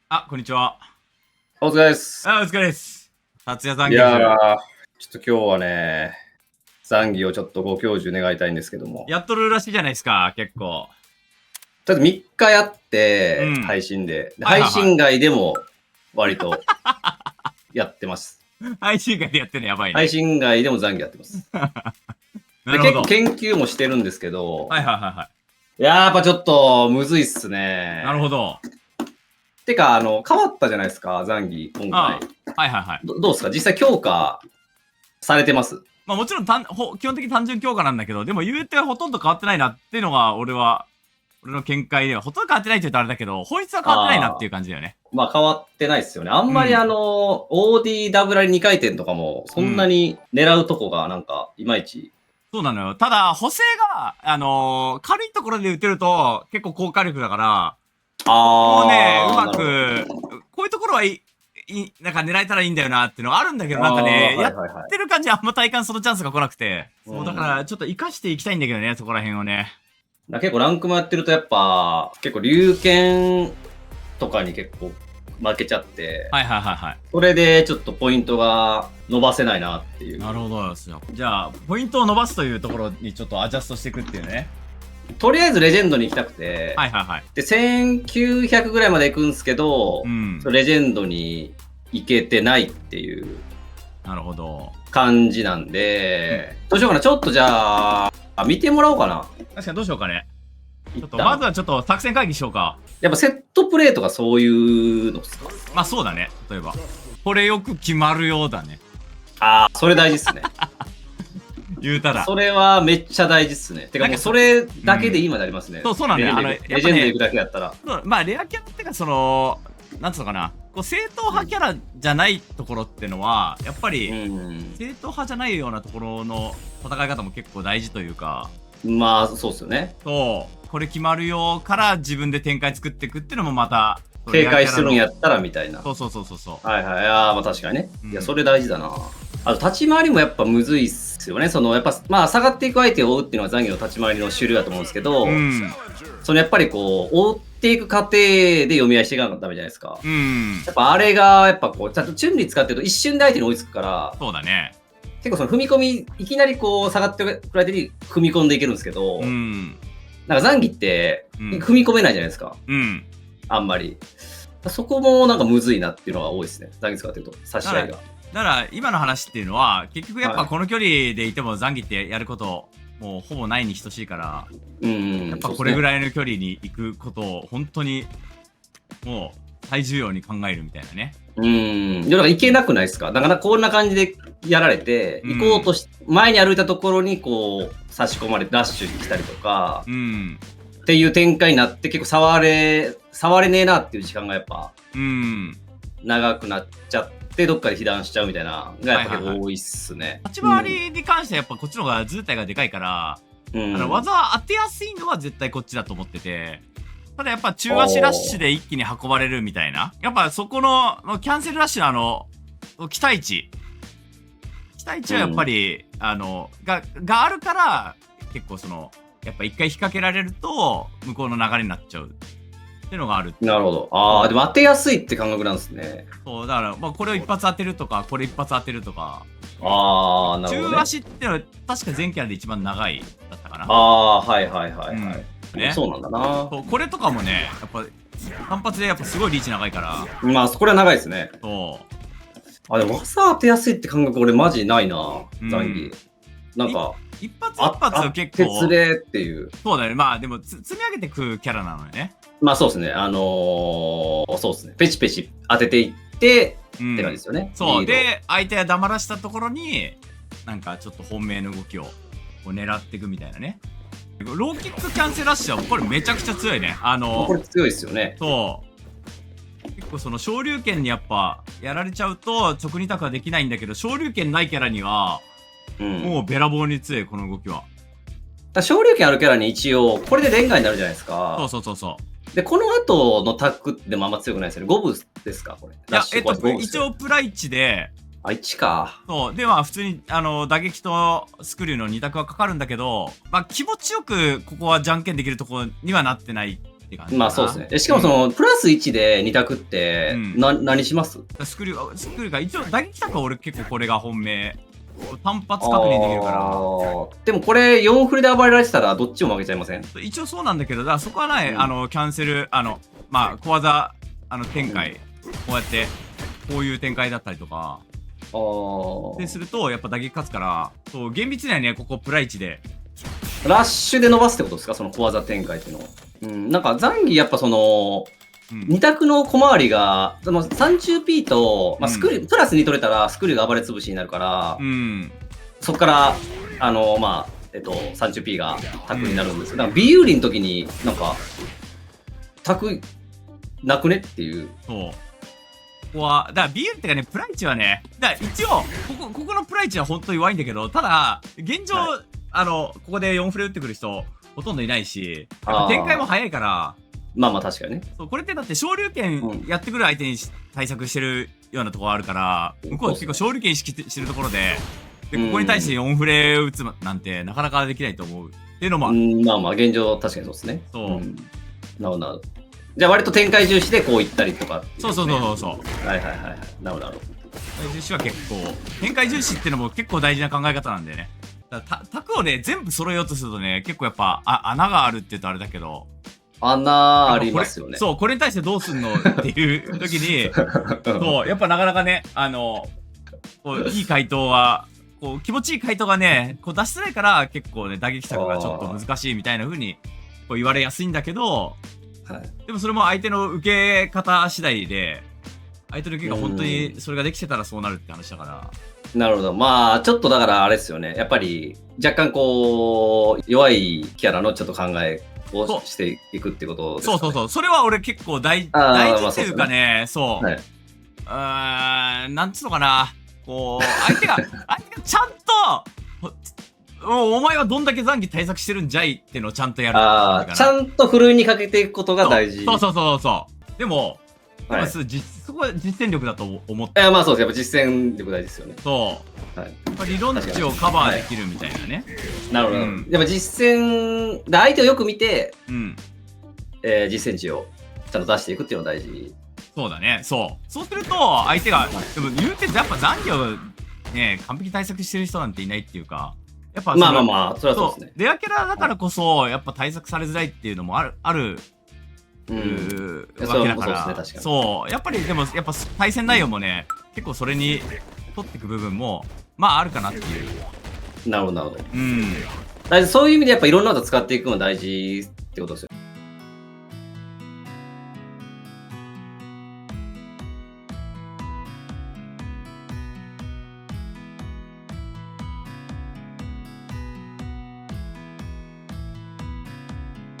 あ、こんにちは。お疲れです。あ、お疲れです。達也さん、いやー、ちょっと今日はね、残儀をちょっとご教授願いたいんですけども。やっとるらしいじゃないですか、結構。ちょっと3日やって、うん。配信で。はいはいはい配信外でも割とやってます。配信会でやってるのやばいね。配信外でも残儀やってます。でなるほど。結構研究もしてるんですけど、はいはいはいはやっぱちょっとむずいっすい。ね。なるほど。てか、変わったじゃないですか、残儀、今あ回。はいはいはい。どうですか実際強化されてます？まあもちろん基本的に単純強化なんだけど、でも言うてほとんど変わってないなっていうのが、俺の見解では、ほとんど変わってないって言うとあれだけど、本質は変わってないなっていう感じだよね。まあ変わってないですよね。あんまりうんOD ダブラリ2回転とかも、そんなに狙うとこがなんか、いまいち。そうなのよ。ただ、補正が、軽いところで打てると、結構高火力だから、もうね、うまなるく、こういうところなんか狙えたらいいんだよなっていうのがあるんだけど、なんかね、やっはいはいはい。てる感じあんま体感そのチャンスが来なくて。そう、だうんから、ちょっと活かしていきたいんだけどね、そこら辺をね。結構ランクもやってるとやっぱ、結構龍剣とかに結構負けちゃって、はいはいはいはい。それでちょっとポイントが伸ばせないなっていう。なるほどですよ。じゃあ、ポイントを伸ばすというところにちょっとアジャストしていくっていうね。とりあえずレジェンドに行きたくて、はいはいはい。で、1900ぐらいまで行くんですけど、うん。レジェンドに行けてないっていうなるほど。感じなんで、どうしようかな。ちょっとじゃあ、見てもらおうかな。確かにどうしようかね。ちょっと、一旦まずはちょっと作戦会議しようか。やっぱセットプレーとかそういうのっすか？まあそうだね。例えば。これよく決まるようだね。ああ、それ大事っすね。言うたら。それはめっちゃ大事っすね。てかもうそれだけでいいまでありますね。そうなんだよ。レジェンド行くだけやったら。まあ、レアキャラってか、なんつうのかな、こう正統派キャラじゃないところっていうのは、やっぱり、正統派じゃないようなところの戦い方も結構大事というか、まあ、そうっすよね。これ決まるよから自分で展開作っていくっていうのもまた、警戒するんやったらみたいな。そう。はいはい。ああ、まあ確かにね。うんいや、それ大事だな。あと、立ち回りもやっぱむずいっすよね。やっぱ、まあ、下がっていく相手を追うっていうのは残業の立ち回りの主流だと思うんですけど、やっぱりこう、追っていく過程で読み合いしていかなきゃダメじゃないですか。やっぱあれが、やっぱこう、ちゃんとチュンリー使ってると一瞬で相手に追いつくから、そうだね。結構その踏み込み、いきなりこう、下がってくる相手に踏み込んでいけるんですけど、なんか残儀って踏み込めないじゃないですか。あんまり。そこもなんかむずいなっていうのが多いですね。残儀使ってると、差し合いが。だから今の話っていうのは結局やっぱこの距離でいても残儀ってやることもうほぼないに等しいから、やっぱこれぐらいの距離に行くことを本当にもう最重要に考えるみたいなね。だから行けなくないですか？だからこんな感じでやられて、行こうとし、前に歩いたところにこう差し込まれてダッシュに来たりとか、っていう展開になって結構触れねえなっていう時間がやっぱ、長くなっちゃって、どっかで被弾しちゃうみたいながやっぱ結構多いっすね。立ち回りに関してはやっぱこっちの方が図体がでかいから、技当てやすいのは絶対こっちだと思ってて、ただやっぱ中足ラッシュで一気に運ばれるみたいな。やっぱそこのキャンセルラッシュの期待値はやっぱり、があるから、結構やっぱ一回引っ掛けられると、向こうの流れになっちゃうっていうのがある。なるほど。ああ、でも当てやすいって感覚なんですね。そう、だから、まあ、これを一発当てるとか、これ一発当てるとか。ああ、なるほど、ね。中足ってのは確か全キャラで一番長いだったかな。ああ、はいはい。ね、そうなんだな。これとかもね、やっぱ、単発でやっぱすごいリーチ長いから。まあ、これは長いですね。そう。あ、でも技当てやすいって感覚俺マジないな、残儀。なんか、一発一発を結構。鉄でっていう。そうだね。まあでも積み上げてくキャラなのよね。まあそうですね。そうですね。ペチペチ当てていって、って感じですよね。そう。で、相手が黙らしたところに、なんかちょっと本命の動きをこう狙っていくみたいなね。ローキックキャンセルラッシュはこれめちゃくちゃ強いね。これ強いですよね。そう。結構昇竜拳にやっぱやられちゃうと直二択はできないんだけど、昇竜拳ないキャラには、もうべらぼうに強い、この動きは。昇竜拳あるキャラに一応、これでレンガになるじゃないですか。そう。で、この後のタックでもあんま強くないですよね。5分ですかこれ。いや、一応プラ1で、あ、1か。そう。では、普通に、打撃とスクリューの2択はかかるんだけど、まあ、気持ちよく、ここはじゃんけんできるところにはなってないて感じかな。まあそうですね。しかもその、プラス1で2択って、何します？スクリューが一応打撃策は俺結構これが本命。単発確認できるから。でもこれ4フレで暴れられてたらどっちも負けちゃいません？一応そうなんだけど、だからそこはね、キャンセル、まあ小技展開、こうやってこういう展開だったりとかでするとやっぱ打撃勝つから、そう厳密にはねここプラ1でラッシュで伸ばすってことですか、その小技展開っていうのは。なんかザンギやっぱその、2択の小回りが、その 30P と、まあ、スクリュー、プラスに取れたらスクリューが暴れ潰しになるから、そこから、まあ、30P がタクになるんですけど、ビユーリの時になんか、タクなくねっていう。そう。ここは、だからビユーリってかね、プライチはね、だから一応、ここのプライチは本当に弱いんだけど、ただ、現状、ここで4フレ打ってくる人、ほとんどいないし、展開も早いから、まあまあ確かにね。そう、これってだって昇竜拳やってくる相手に対策してるようなところあるから、向こう結構昇竜拳意識してるところで、ここに対して4フレ打つなんてなかなかできないと思うっていうのもまあまあ現状確かにそうですね。そう。なるほどなるほど。じゃあ割と展開重視でこういったりとか、そうそうそうそう。はいはいはい。なるほどなるほど。展開重視は結構、展開重視っていうのも結構大事な考え方なんだよね。タクをね、全部揃えようとするとね、結構やっぱ穴があるって言うとあれだけど、穴ありますよね。そう、これに対してどうすんのっていう時に、そう、やっぱなかなかね、こういい回答は、こう気持ちいい回答がね、こう出しづらいから結構ね、打撃策がちょっと難しいみたいな風にこう言われやすいんだけど、でもそれも相手の受け方次第で、相手の受けが本当にそれができてたらそうなるって話だから。なるほど。まあ、ちょっとだからあれですよね。やっぱり若干こう、弱いキャラのちょっと考えをしていくってことですかね。そうそうそう。それは俺結構大事っていうかね、そう。なんつうのかな。こう、相手がちゃんと、お前はどんだけ残機対策してるんじゃいっていうのをちゃんとやる。ちゃんとふるいにかけていくことが大事。そう。でも、そこは実践力だと思って。まあそうです。やっぱ実践力大事ですよね。そう。理論値をカバーできるみたいなね。なるほど。やっぱ実践、相手をよく見て、実践値をちゃんと出していくっていうのが大事。そうだね。そうすると、相手が、でも言うてやっぱ残機をね、完璧対策してる人なんていないっていうか、やっぱまあ、それはそうですね。レアキャラだからこそ、やっぱ対策されづらいっていうのもあるわけだから、そう、やっぱりでも、やっぱ対戦内容もね、結構それに取っていく部分も、まああるかなっていう。なるほど、なるほど。そういう意味でやっぱいろんなこと使っていくのが大事ってことですよ。